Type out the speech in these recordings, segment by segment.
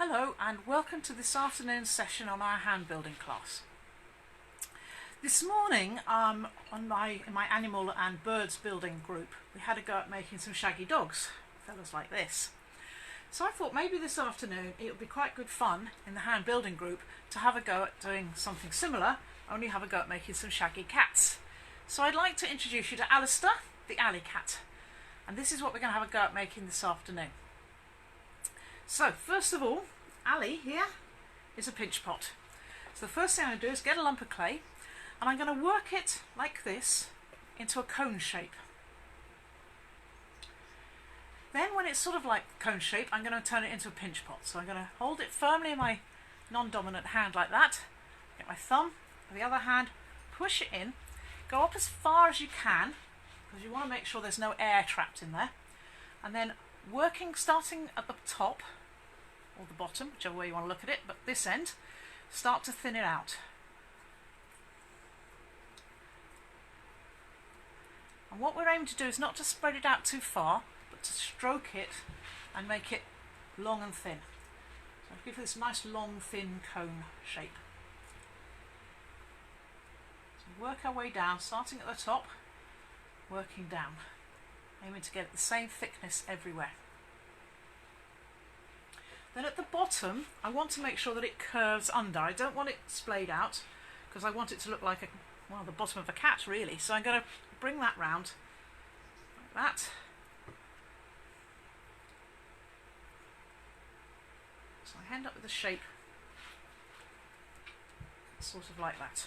Hello and welcome to this afternoon's session on our hand building class. This morning in my animal and birds building group we had a go at making some shaggy dogs, fellas like this. So I thought maybe this afternoon it would be quite good fun in the hand building group to have a go at doing something similar, only have a go at making some shaggy cats. So I'd like to introduce you to Alistair, the alley cat, and this is what we're going to have a go at making this afternoon. So first of all, Ali here is a pinch pot. So the first thing I'm going to do is get a lump of clay and I'm going to work it like this into a cone shape. Then when it's sort of like cone shape, I'm going to turn it into a pinch pot. So I'm going to hold it firmly in my non-dominant hand like that, get my thumb with the other hand, push it in, go up as far as you can because you want to make sure there's no air trapped in there, and then starting at the top or the bottom, whichever way you want to look at it, but this end, start to thin it out. And what we're aiming to do is not to spread it out too far, but to stroke it and make it long and thin. So give it this nice long thin cone shape. So work our way down, starting at the top, working down, aiming to get it the same thickness everywhere. Then at the bottom, I want to make sure that it curves under. I don't want it splayed out because I want it to look like the bottom of a cat really. So I'm going to bring that round like that. So I end up with a shape sort of like that.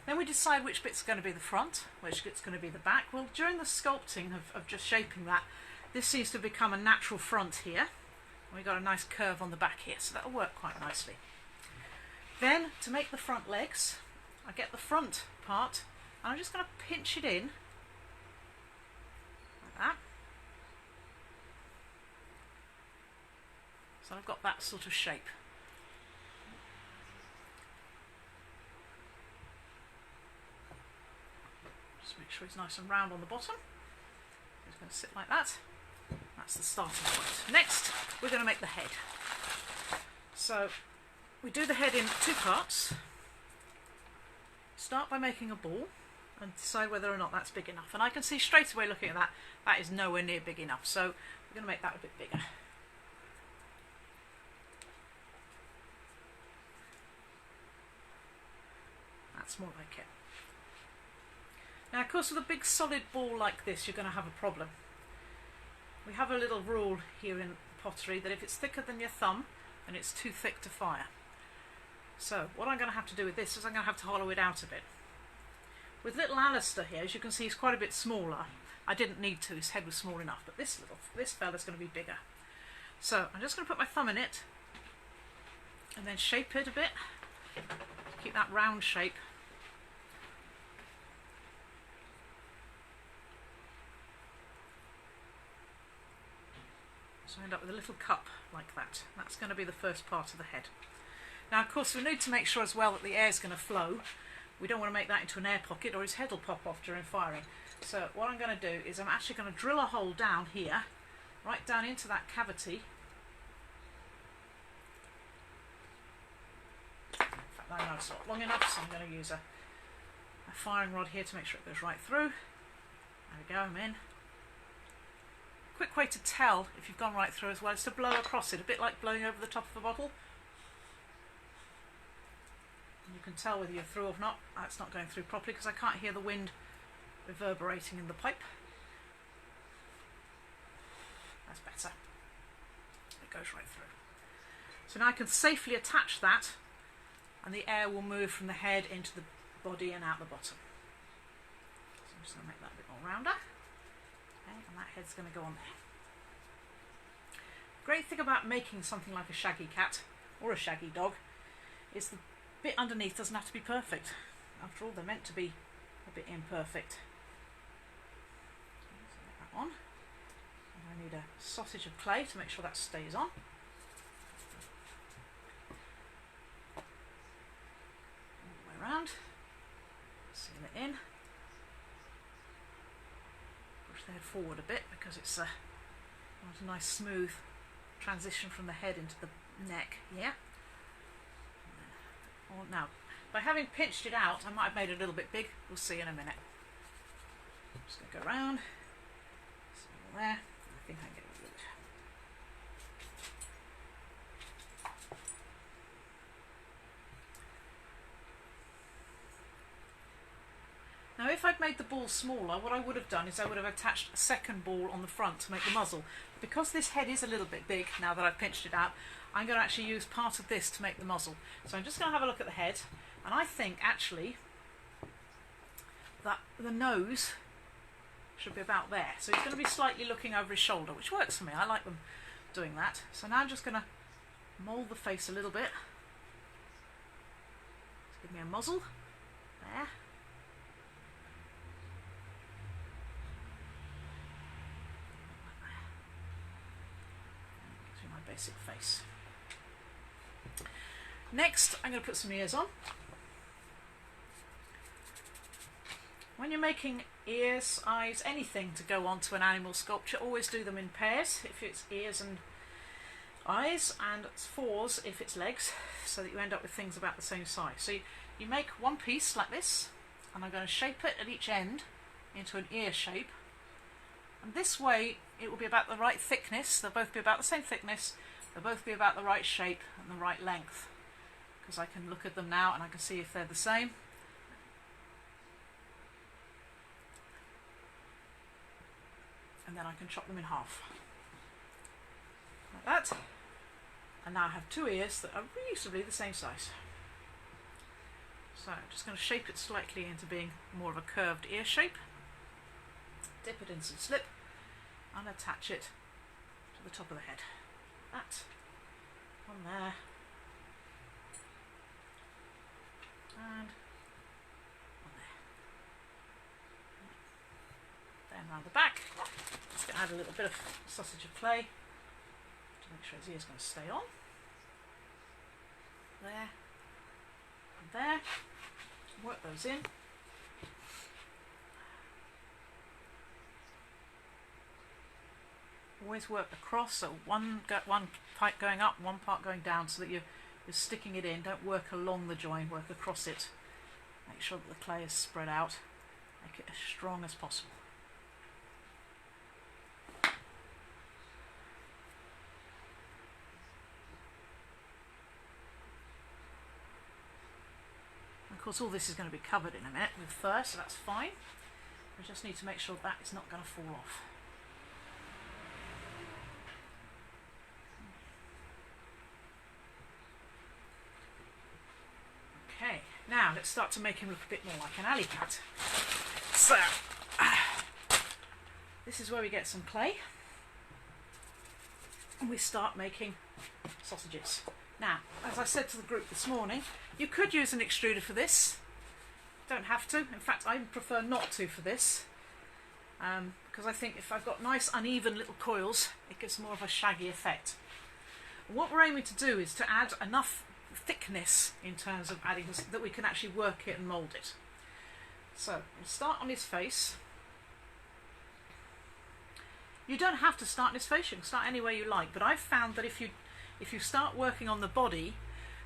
Then we decide which bit's going to be the front, which bit's going to be the back. Well, during the sculpting of just shaping that, this seems to become a natural front here. We've got a nice curve on the back here, so that'll work quite nicely. Then, to make the front legs, I get the front part, and I'm just going to pinch it in, like that. So I've got that sort of shape. Make sure it's nice and round on the bottom. It's going to sit like that. That's the starting point. Next, we're going to make the head. So we do the head in two parts. Start by making a ball and decide whether or not that's big enough. And I can see straight away looking at that, that is nowhere near big enough. So we're going to make that a bit bigger. That's more like it. Now, of course, with a big solid ball like this, you're going to have a problem. We have a little rule here in pottery that if it's thicker than your thumb, then it's too thick to fire. So what I'm going to have to do with this is I'm going to have to hollow it out a bit. With little Alistair here, as you can see, he's quite a bit smaller. I didn't need to, his head was small enough, but this fella's going to be bigger. So I'm just going to put my thumb in it and then shape it a bit, keep that round shape. So I end up with a little cup like that. That's going to be the first part of the head. Now, of course, we need to make sure as well that the air is going to flow. We don't want to make that into an air pocket or his head will pop off during firing. So what I'm going to do is I'm actually going to drill a hole down here, right down into that cavity. In fact, I know it's not long enough, so I'm going to use a firing rod here to make sure it goes right through. There we go, I'm in. Quick way to tell if you've gone right through as well is to blow across it, a bit like blowing over the top of a bottle. And you can tell whether you're through or not. It's not going through properly because I can't hear the wind reverberating in the pipe. That's better. It goes right through. So now I can safely attach that and the air will move from the head into the body and out the bottom. So I'm just going to make that a bit more rounder. And that head's going to go on there. Great thing about making something like a shaggy cat or a shaggy dog is the bit underneath doesn't have to be perfect. After all, they're meant to be a bit imperfect. So make that on. And I need a sausage of clay to make sure that stays on. All the way around. Seal it in. Push the head forward a bit because it's a nice smooth transition from the head into the neck, yeah. Now, by having pinched it out, I might have made it a little bit big. We'll see in a minute. I'm just going to go around. So there. I think I can get a little bit. Now, if I'd made the ball smaller, what I would have done is I would have attached a second ball on the front to make the muzzle. Because this head is a little bit big, now that I've pinched it out, I'm going to actually use part of this to make the muzzle. So I'm just going to have a look at the head, and I think actually that the nose should be about there. So he's going to be slightly looking over his shoulder, which works for me. I like them doing that. So now I'm just going to mould the face a little bit. Let's give me a muzzle. There. Gives me my basic face. Next, I'm going to put some ears on. When you're making ears, eyes, anything to go onto an animal sculpture, always do them in pairs if it's ears and eyes, and it's fours if it's legs, so that you end up with things about the same size. So you make one piece like this, and I'm going to shape it at each end into an ear shape. And this way it will be about the right thickness, they'll both be about the same thickness, they'll both be about the right shape and the right length. Because I can look at them now and I can see if they're the same. And then I can chop them in half. Like that. And now I have two ears that are reasonably the same size. So I'm just going to shape it slightly into being more of a curved ear shape. Dip it in some slip and attach it to the top of the head. That. On there. And on there. Then round the back, just going to add a little bit of sausage of clay to make sure his ear's going to stay on. There and there. Work those in. Always work across, so one part going up, one part going down, so that you're sticking it in. Don't work along the join, work across it. Make sure that the clay is spread out. Make it as strong as possible. Of course, all this is going to be covered in a minute with fur, so that's fine. We just need to make sure that is not going to fall off. Okay, now let's start to make him look a bit more like an alley cat. So, this is where we get some clay and we start making sausages. Now, as I said to the group this morning, you could use an extruder for this. Don't have to. In fact, I prefer not to for this, because I think if I've got nice uneven little coils, it gives more of a shaggy effect. What we're aiming to do is to add enough thickness in terms of adding this, that we can actually work it and mould it. So we'll start on his face. You don't have to start on his face, you can start anywhere you like, but I've found that if you start working on the body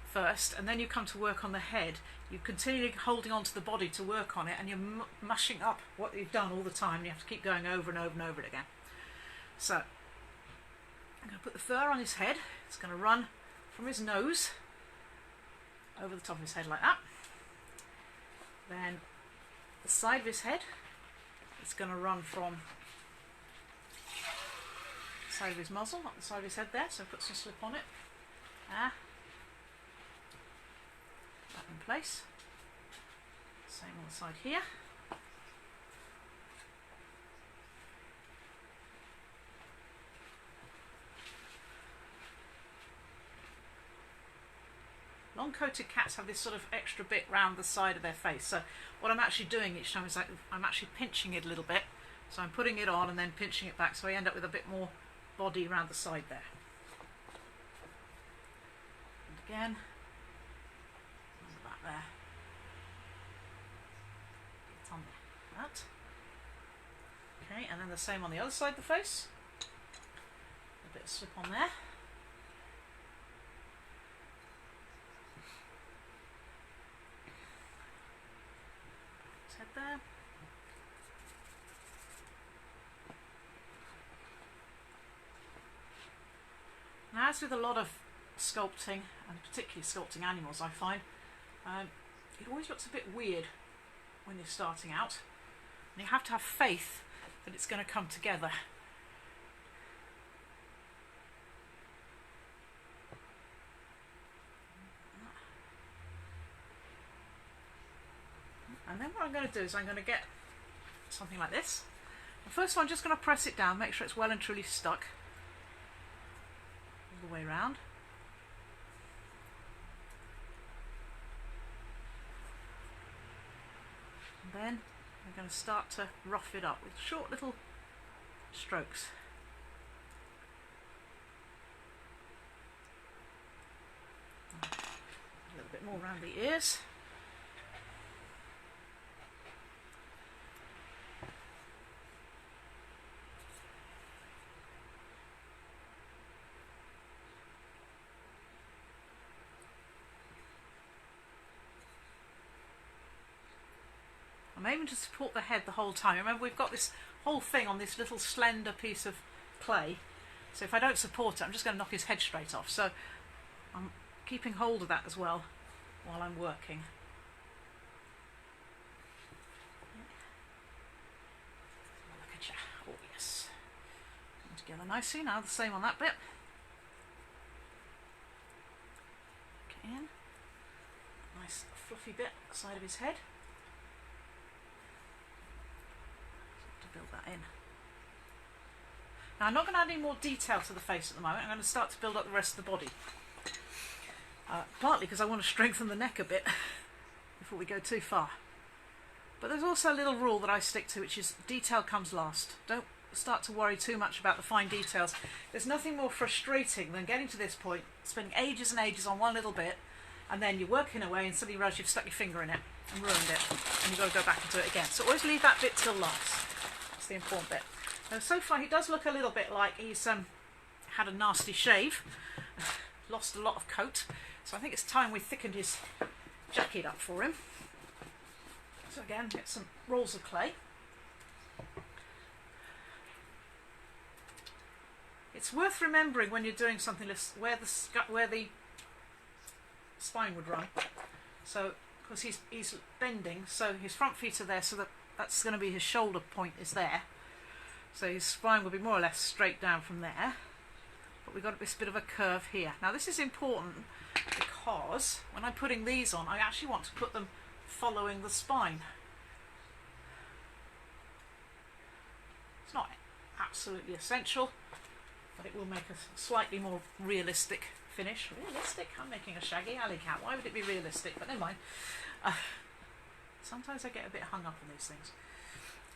first and then you come to work on the head, you continue holding on to the body to work on it, and you're mushing up what you've done all the time, and you have to keep going over and over and over it again. So I'm going to put the fur on his head. It's going to run from his nose over the top of his head like that. Then the side of his head, it's going to run from the side of his muzzle up the side of his head there, so put some slip on it. That in place. Same on the side here. Long-coated cats have this sort of extra bit round the side of their face, so what I'm actually doing each time is I'm actually pinching it a little bit, so I'm putting it on and then pinching it back, so I end up with a bit more body around the side there. And again, on the back there. It's on there. That. Okay, and then the same on the other side of the face. bit of slip on there. His head there. Now, as with a lot of sculpting, and particularly sculpting animals, I find, it always looks a bit weird when you're starting out. And you have to have faith that it's going to come together. And then what I'm going to do is I'm going to get something like this. The first one, I'm just going to press it down, make sure it's well and truly stuck all the way around. And then I'm going to start to rough it up with short little strokes. A little bit more around the ears. I'm aiming to support the head the whole time. Remember, we've got this whole thing on this little slender piece of clay, so if I don't support it, I'm just going to knock his head straight off. So I'm keeping hold of that as well while I'm working. Look at you. Oh yes. Coming together nicely. Now the same on that bit. Get in. Nice fluffy bit at the side of his head. Build that in. Now I'm not going to add any more detail to the face at the moment. I'm going to start to build up the rest of the body. Partly because I want to strengthen the neck a bit before we go too far. But there's also a little rule that I stick to, which is detail comes last. Don't start to worry too much about the fine details. There's nothing more frustrating than getting to this point, spending ages and ages on one little bit, and then you're working away and suddenly you realise you've stuck your finger in it and ruined it, and you've got to go back and do it again. So always leave that bit till last. That's the important bit. Now, so far he does look a little bit like he's had a nasty shave, lost a lot of coat, so I think it's time we thickened his jacket up for him. So again, get some rolls of clay. It's worth remembering when you're doing something where the spine would run. So, because he's bending, so his front feet are there, so that's going to be his shoulder point is there. So his spine will be more or less straight down from there. But we've got this bit of a curve here. Now this is important because when I'm putting these on, I actually want to put them following the spine. It's not absolutely essential, but it will make a slightly more realistic finish. Realistic? I'm making a shaggy alley cat. Why would it be realistic? But never mind. Sometimes I get a bit hung up on these things.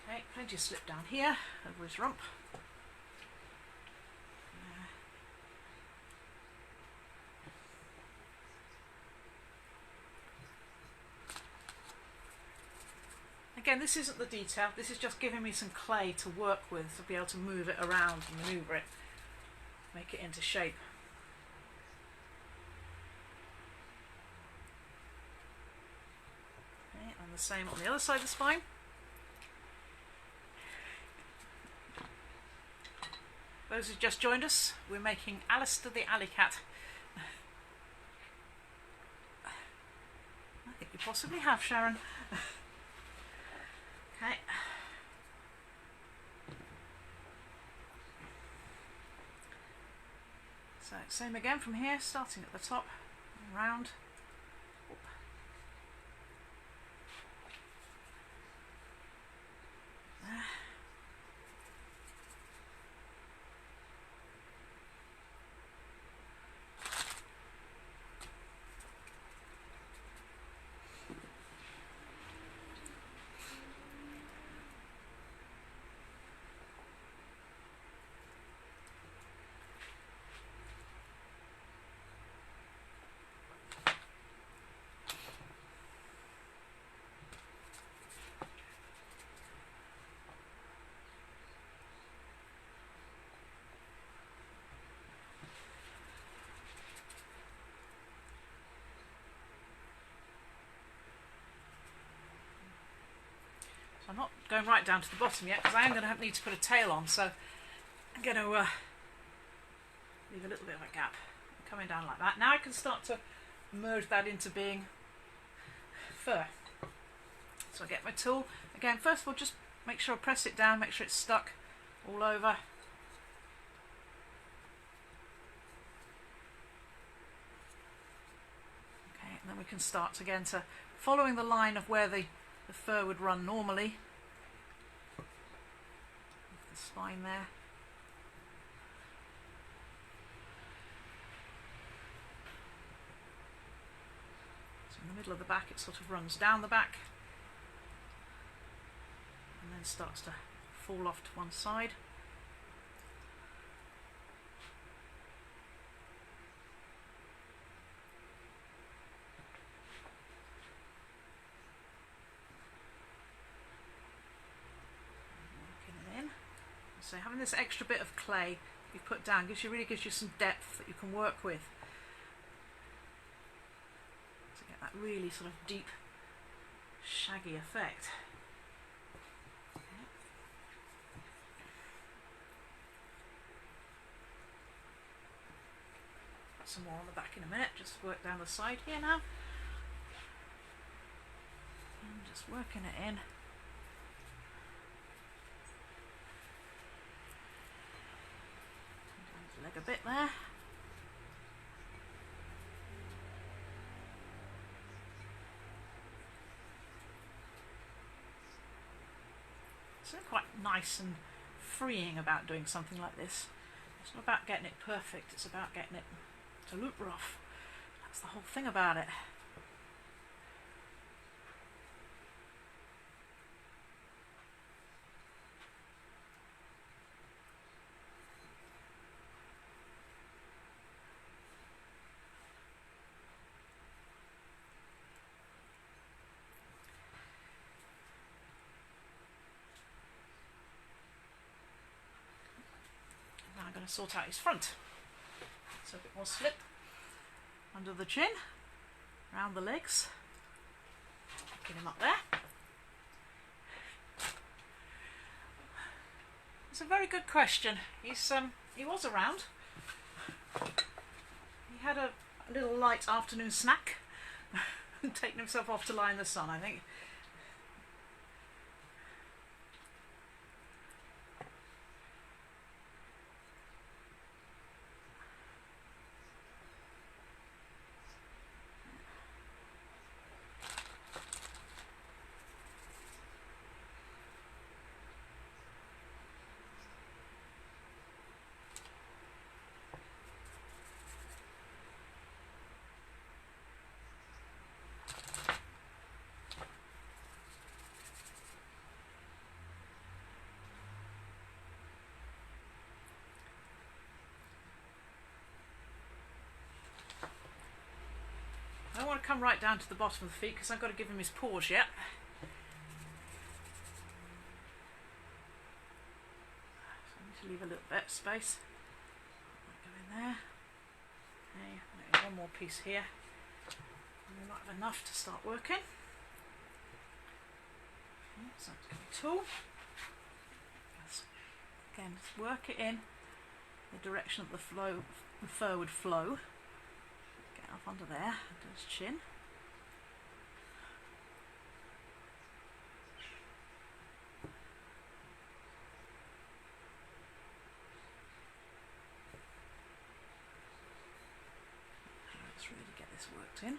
Okay, plenty of slip down here over his rump. Again, this isn't the detail, this is just giving me some clay to work with to be able to move it around and manoeuvre it, make it into shape. Okay, and the same on the other side of the spine. Those who've just joined us, we're making Alistair the Alley Cat. I think you possibly have, Sharon. Okay. So same again from here, starting at the top, round. There. I'm not going right down to the bottom yet because I am going to need to put a tail on, so I'm going to leave a little bit of a gap coming down like that. Now I can start to merge that into being fur. So I get my tool again. First of all, just make sure I press it down, make sure it's stuck all over. Okay, and then we can start again to following the line of where the fur would run normally. The spine there. So in the middle of the back it sort of runs down the back and then starts to fall off to one side. So having this extra bit of clay you put down really gives you some depth that you can work with. To get that really sort of deep, shaggy effect. Some more on the back in a minute, just work down the side here now. And just working it in. Leg a bit there. It's quite nice and freeing about doing something like this. It's not about getting it perfect, it's about getting it to look rough. That's the whole thing about it. I'm going to sort out his front. So a bit more slip under the chin, around the legs. Get him up there. It's a very good question. He was around. He had a little light afternoon snack and taken himself off to lie in the sun, I think. I don't want to come right down to the bottom of the feet because I've got to give him his paws yet. So I need to leave a little bit of space. Go in there. Okay, maybe one more piece here. And we might have enough to start working. Okay, so it's going to tool. Again, just work it in the direction that the fur would flow. Up under there, under his chin. Let's really get this worked in.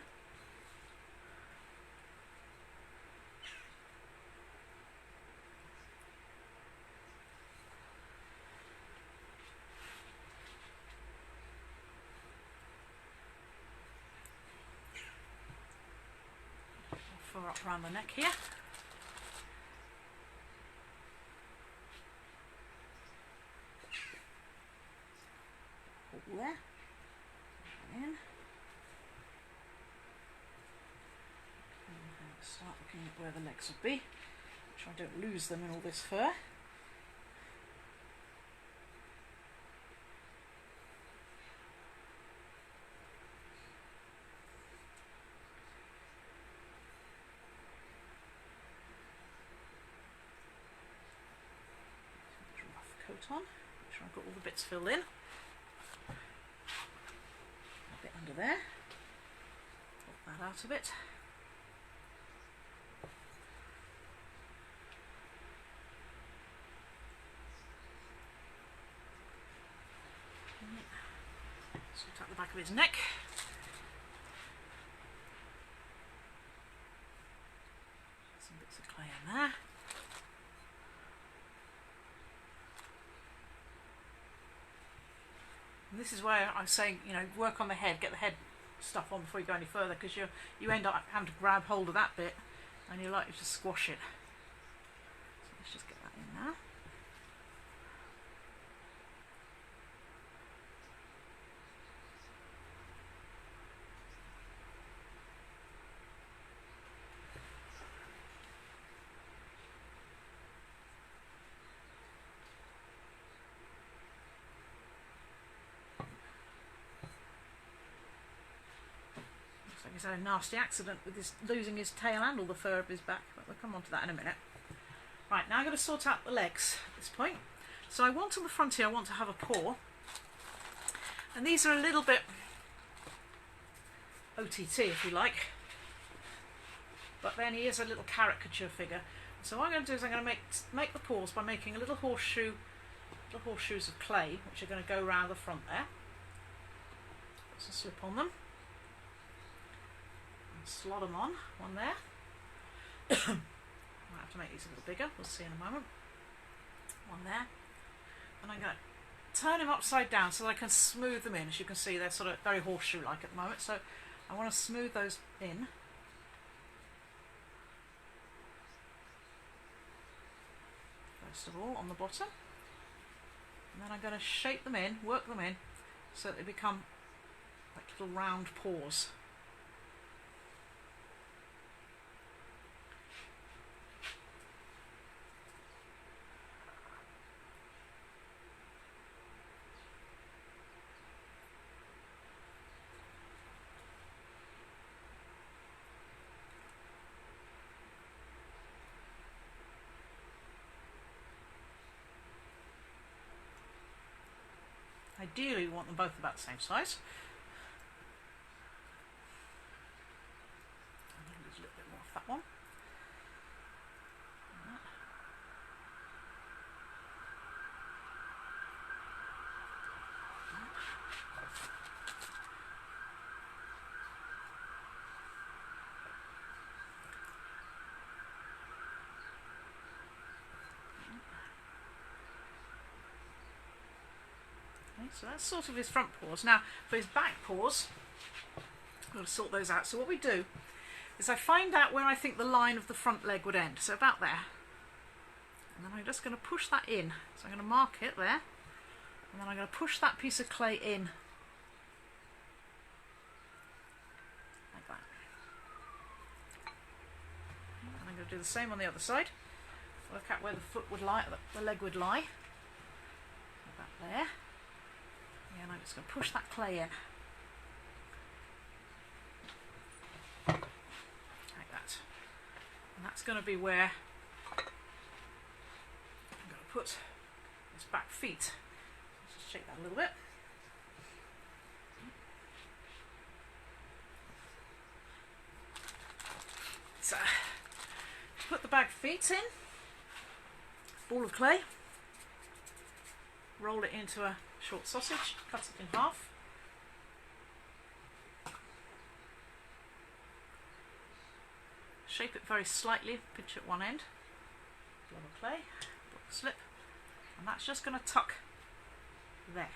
Up around the neck here. Hold there. In. And start looking at where the legs will be. Make sure I don't lose them in all this fur. on. Make sure I've got all the bits filled in. A bit under there. Pop that out a bit. Sort out the back of his neck. Some bits of clay in there. And this is where I say, you know, work on the head, get the head stuff on before you go any further, because you end up having to grab hold of that bit and you're likely to squash it. So let's just get that in now. He's had a nasty accident with his losing his tail and all the fur of his back, but we'll come on to that in a minute. Right, now I'm going to sort out the legs at this point. So I want on the front here, I want to have a paw, and these are a little bit OTT if you like, but then he is a little caricature figure. So what I'm going to do is I'm going to make the paws by making a little horseshoes of clay, which are going to go around the front there. Put some slip on them. Slot them on, one there. Might have to make these a little bigger, we'll see in a moment. One there. And I'm going to turn him upside down so that I can smooth them in. As you can see, they're sort of very horseshoe-like at the moment, so I want to smooth those in. First of all, on the bottom. And then I'm going to shape them in, work them in, so that they become like little round paws. Ideally, we want them both about the same size. Use a little bit more of that one. So that's sort of his front paws. Now for his back paws, I've got to sort those out. So what we do is I find out where I think the line of the front leg would end. So about there. And then I'm just going to push that in. So I'm going to mark it there. And then I'm going to push that piece of clay in. Like that. And I'm going to do the same on the other side. Work out where the foot would lie, the leg would lie. About there. And I'm just going to push that clay in. Like that. And that's going to be where I'm going to put his back feet. Let's just shake that a little bit. So, put the back feet in. Ball of clay. Roll it into a short sausage, cut it in half. Shape it very slightly, pinch at one end. Blob of clay, block the slip, and that's just going to tuck there.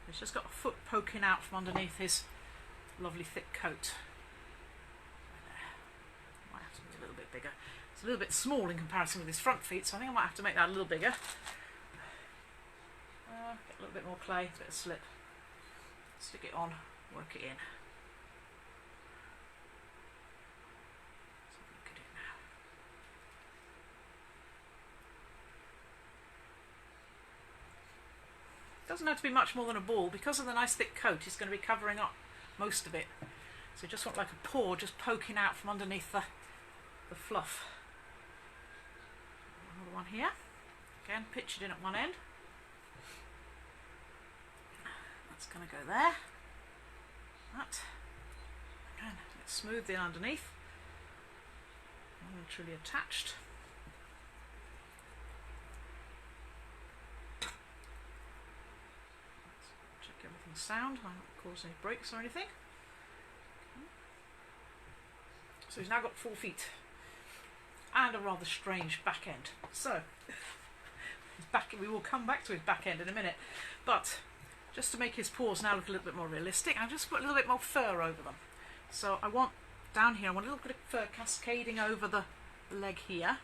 It's just got a foot poking out from underneath his lovely thick coat. Right there. Might have to be a little bit bigger. It's a little bit small in comparison with his front feet, so I think I might have to make that a little bigger. Get a little bit more clay, a bit of slip, stick it on, work it in. So look at it now. Doesn't have to be much more than a ball. Because of the nice thick coat, it's going to be covering up most of it. So you just want like a paw just poking out from underneath the fluff. Another one here. Again, pitch it in at one end. going to go there. That. Again, it's smoothed in underneath. Literally attached. Check everything's sound, I don't cause any breaks or anything. So he's now got 4 feet and a rather strange back end. So we will come back to his back end in a minute, but just to make his paws now look a little bit more realistic, I'll just put a little bit more fur over them. So I want down here, I want a little bit of fur cascading over the leg here.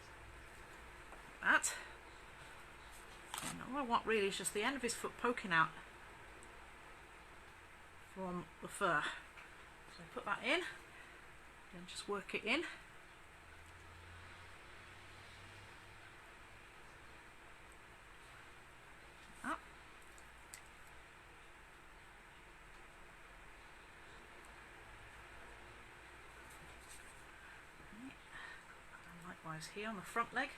That. And all I want really is just the end of his foot poking out from the fur. So I put that in, and just work it in. Up. Likewise here on the front leg,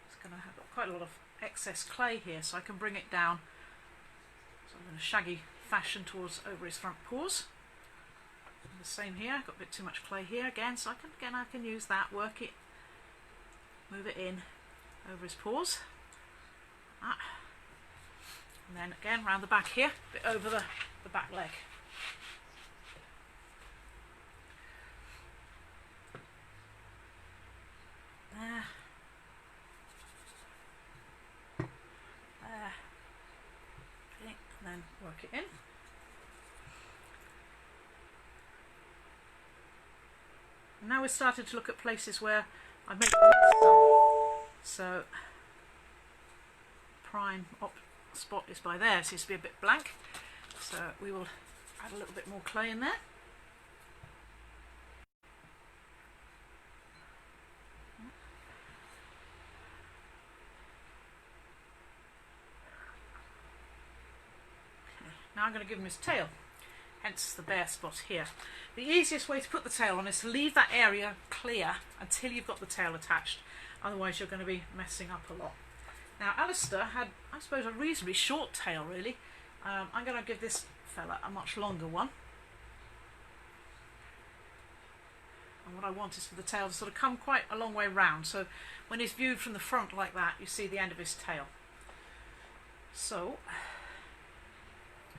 it's going to have quite a lot of excess clay here, so I can bring it down sort of in a shaggy fashion towards over his front paws. And the same here, got a bit too much clay here again, so I can use that, work it, move it in over his paws. And then again round the back here, a bit over the back leg. There. There. Okay, and then work it in. And now we've started to look at places where I make so prime spot is by there, it seems to be a bit blank, so we will add a little bit more clay in there. Now I'm going to give him his tail, hence the bare spot here. The easiest way to put the tail on is to leave that area clear until you've got the tail attached, otherwise you're going to be messing up a lot. Now Alistair had, I suppose, a reasonably short tail really. I'm going to give this fella a much longer one. And what I want is for the tail to sort of come quite a long way round, so when he's viewed from the front like that, you see the end of his tail. So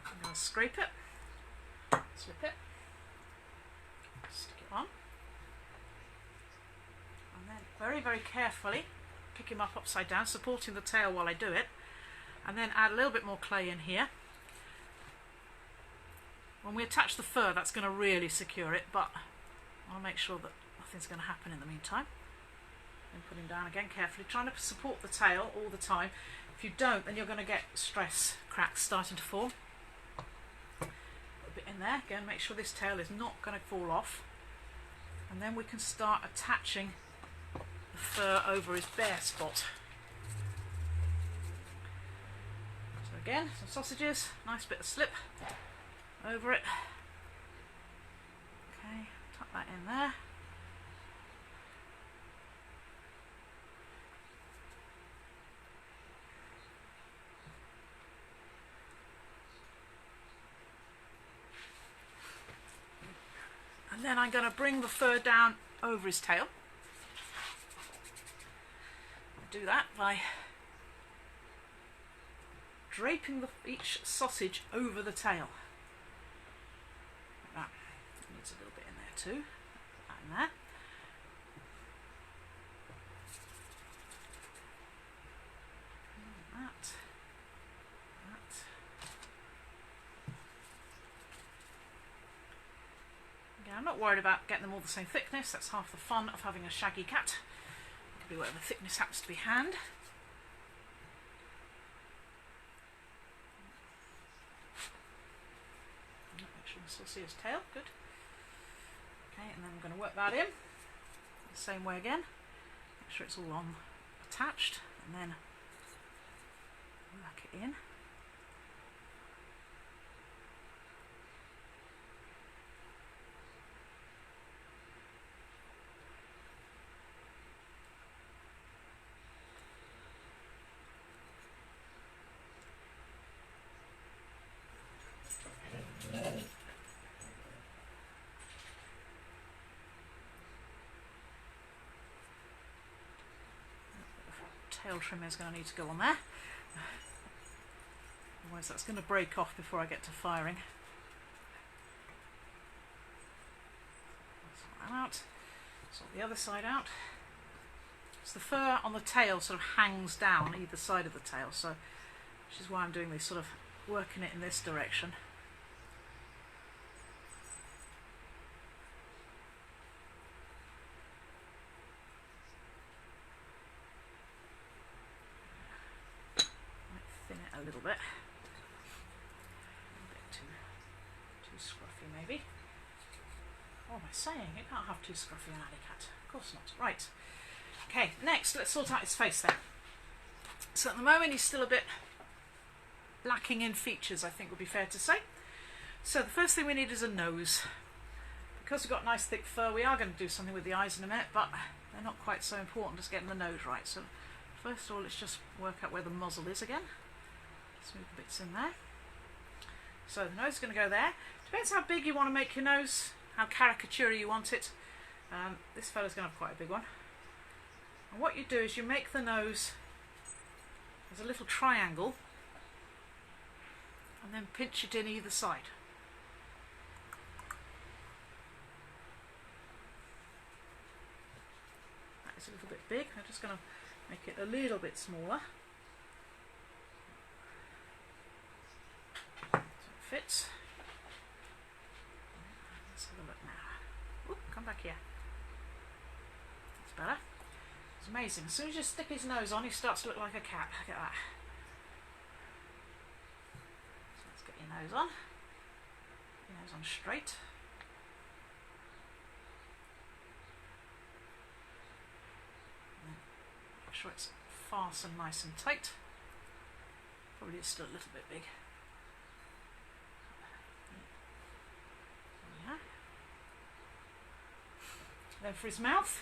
I'm going to scrape it, slip it, stick it on, and then very, very carefully pick him up upside down, supporting the tail while I do it, and then add a little bit more clay in here. When we attach the fur, that's going to really secure it, but I'll make sure that nothing's going to happen in the meantime. And put him down again carefully, trying to support the tail all the time. If you don't, then you're going to get stress cracks starting to form. Put a bit in there, again make sure this tail is not going to fall off, and then we can start attaching the fur over his bare spot. So again, some sausages, nice bit of slip over it. Okay, tuck that in there. And then I'm going to bring the fur down over his tail. I do that by draping each sausage over the tail. Like that. Needs a little bit in there too. Put that in there. That. I'm not worried about getting them all the same thickness, that's half the fun of having a shaggy cat. It could be whatever thickness happens to be hand. Make sure you still see his tail, good. Okay, and then I'm going to work that in the same way again. Make sure it's all on attached, and then work it in. tail trimmer is going to need to go on there. Otherwise that's going to break off before I get to firing. Sort that out. Sort the other side out. So the fur on the tail sort of hangs down either side of the tail, so which is why I'm doing this, sort of working it in this direction. Might thin it a little bit. A bit too scruffy maybe. What am I saying? You can't have too scruffy an alley cat. Of course not. Right. Okay, next let's sort out his face then. So at the moment he's still a bit lacking in features, I think would be fair to say. So the first thing we need is a nose. Because we've got nice thick fur, we are going to do something with the eyes in a minute, but they're not quite so important as getting the nose right. So first of all, let's just work out where the muzzle is again. Smooth the bits in there. So the nose is going to go there. Depends how big you want to make your nose, how caricature you want it. This fella's going to have quite a big one. And what you do is you make the nose as a little triangle and then pinch it in either side. That is a little bit big. I'm just going to make it a little bit smaller so it fits. Let's have a look now. Ooh, come back here. That's better. It's amazing. As soon as you stick his nose on, he starts to look like a cat. Look at that. So let's get your nose on. Your nose on straight. And then make sure it's fastened nice and tight. Probably is still a little bit big. Yeah. Then for his mouth,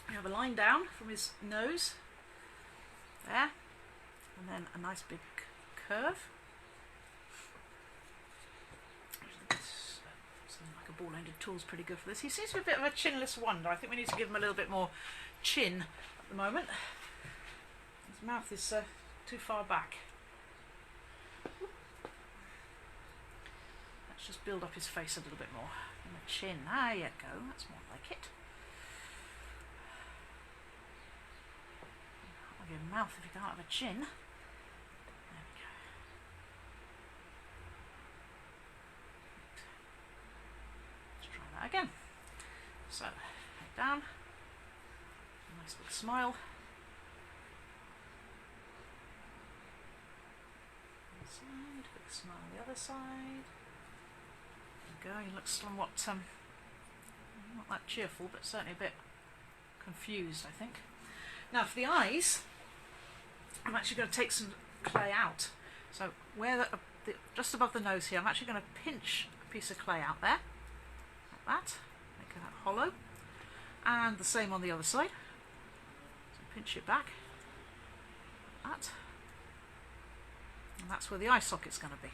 we have a line down from his nose, there, and then a nice big curve. Something like a ball-ended tool is pretty good for this. He seems to be a bit of a chinless wonder. I think we need to give him a little bit more chin at the moment. His mouth is too far back. Let's just build up his face a little bit more. And the chin, there you go, that's more like it. Your mouth if you can't have a chin. There we go. Let's try that again. So, head down. A nice big smile. One side, big smile on the other side. There we go. He looks somewhat not that cheerful, but certainly a bit confused, I think. Now for the eyes, I'm actually going to take some clay out. So where just above the nose here, I'm actually going to pinch a piece of clay out there, like that, making that hollow. And the same on the other side. So pinch it back, like that. And that's where the eye socket's going to be.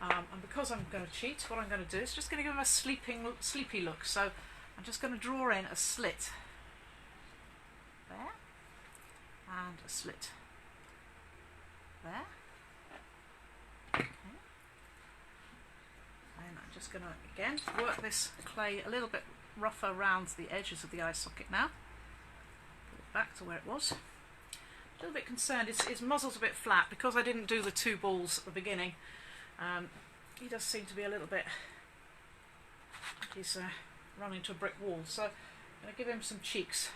And because I'm going to cheat, what I'm going to do is just going to give him a sleepy look. So I'm just going to draw in a slit there, and a slit there. Okay. And I'm just going to again work this clay a little bit rougher around the edges of the eye socket now. Put it back to where it was. A little bit concerned, his muzzle's a bit flat because I didn't do the two balls at the beginning. He does seem to be a little bit, he's run into a brick wall, so I'm going to give him some cheeks.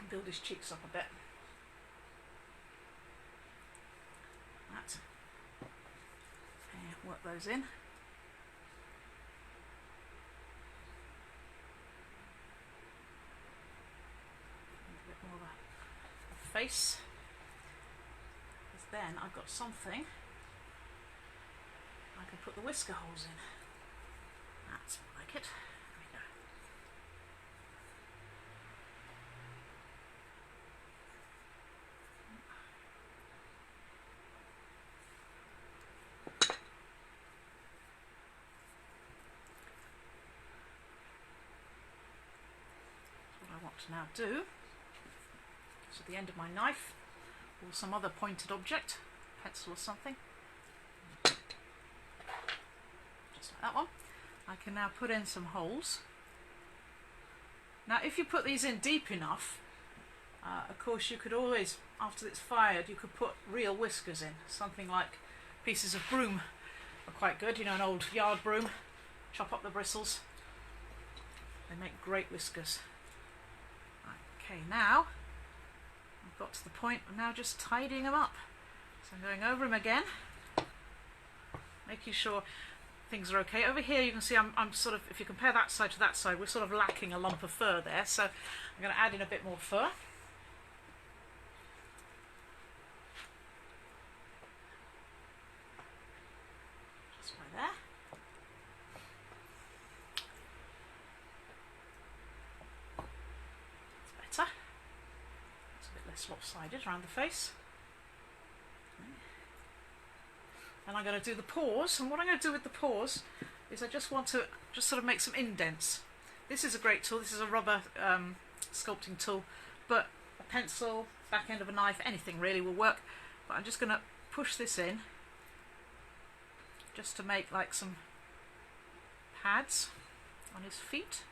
Build his cheeks up a bit. That. And work those in. A bit more of a face. Because then I've got something I can put the whisker holes in. That's more like it. to now do is at the end of my knife or some other pointed object, pencil or something, just like that one, I can now put in some holes. Now if you put these in deep enough, of course you could always, after it's fired, you could put real whiskers in, something like pieces of broom are quite good, you know, an old yard broom, chop up the bristles, they make great whiskers. Okay, now I've got to the point of now just tidying them up. So I'm going over them again, making sure things are okay. Over here you can see I'm sort of, if you compare that side to that side, we're sort of lacking a lump of fur there, so I'm going to add in a bit more fur. Just right there. That's better. It's a bit less lopsided around the face. And I'm going to do the paws, and what I'm going to do with the paws is I just want to just sort of make some indents. This is a great tool, this is a rubber sculpting tool, but a pencil, back end of a knife, anything really will work. But I'm just going to push this in just to make like some pads on his feet.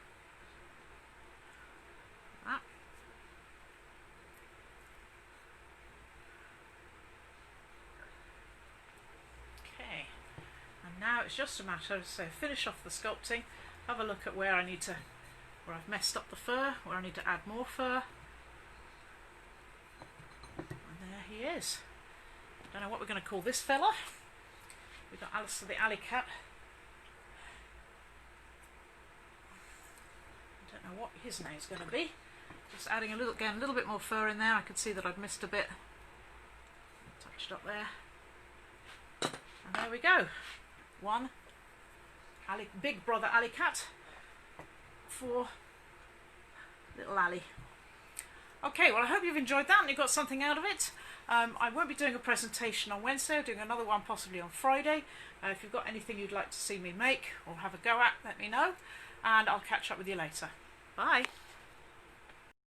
Like that. Okay, and now it's just a matter of, so finish off the sculpting, have a look at where I need to, where I've messed up the fur, where I need to add more fur. And there he is. Don't know what we're going to call this fella. We've got Alistair the alley cat. I don't know what his name's going to be. Just adding a little, again, a little bit more fur in there. I could see that I'd missed a bit. Touched up there. And there we go. One big brother alley cat for little alley. Okay, well I hope you've enjoyed that and you got something out of it. I won't be doing a presentation on Wednesday, I'm doing another one possibly on Friday. If you've got anything you'd like to see me make or have a go at, let me know, and I'll catch up with you later. Bye!